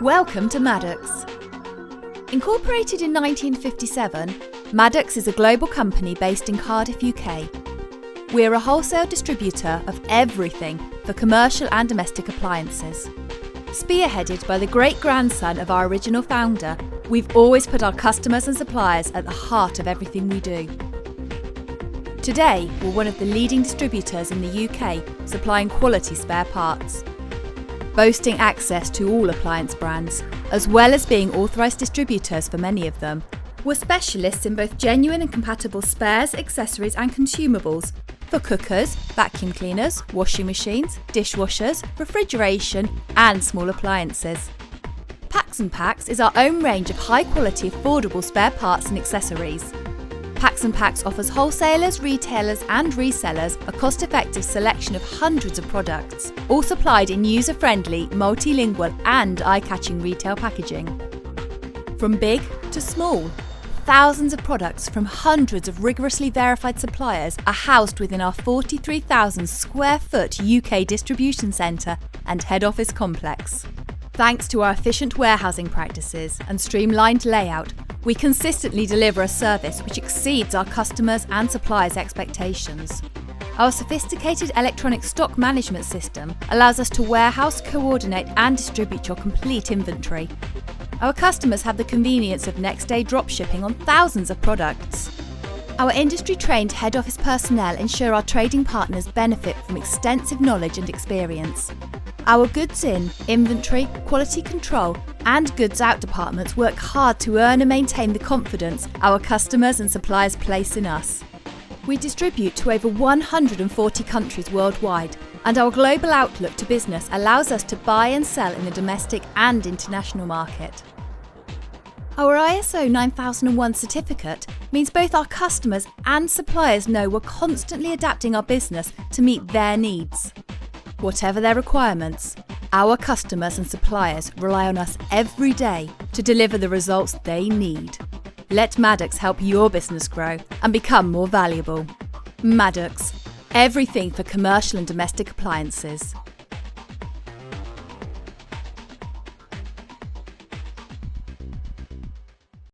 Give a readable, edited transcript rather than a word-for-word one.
Welcome to Maddocks. Incorporated in 1957, Maddocks is a global company based in Cardiff, UK. We're a wholesale distributor of everything for commercial and domestic appliances. Spearheaded by the great-grandson of our original founder, we've always put our customers and suppliers at the heart of everything we do. Today, we're one of the leading distributors in the UK supplying quality spare parts. Boasting access to all appliance brands, as well as being authorised distributors for many of them, we're specialists in both genuine and compatible spares, accessories and consumables for cookers, vacuum cleaners, washing machines, dishwashers, refrigeration and small appliances. Packs & Packs is our own range of high-quality, affordable spare parts and accessories. Packs & Packs offers wholesalers, retailers and resellers a cost-effective selection of hundreds of products, all supplied in user-friendly, multilingual and eye-catching retail packaging. From big to small, thousands of products from hundreds of rigorously verified suppliers are housed within our 43,000 square foot UK distribution centre and head office complex. Thanks to our efficient warehousing practices and streamlined layout, we consistently deliver a service which exceeds our customers' and suppliers' expectations. Our sophisticated electronic stock management system allows us to warehouse, coordinate and distribute your complete inventory. Our customers have the convenience of next-day drop shipping on thousands of products. Our industry-trained head office personnel ensure our trading partners benefit from extensive knowledge and experience. Our goods in, inventory, quality control and goods out departments work hard to earn and maintain the confidence our customers and suppliers place in us. We distribute to over 140 countries worldwide, and our global outlook to business allows us to buy and sell in the domestic and international market. Our ISO 9001 certificate means both our customers and suppliers know we're constantly adapting our business to meet their needs. Whatever their requirements, our customers and suppliers rely on us every day to deliver the results they need. Let Maddocks help your business grow and become more valuable. Maddocks, everything for commercial and domestic appliances.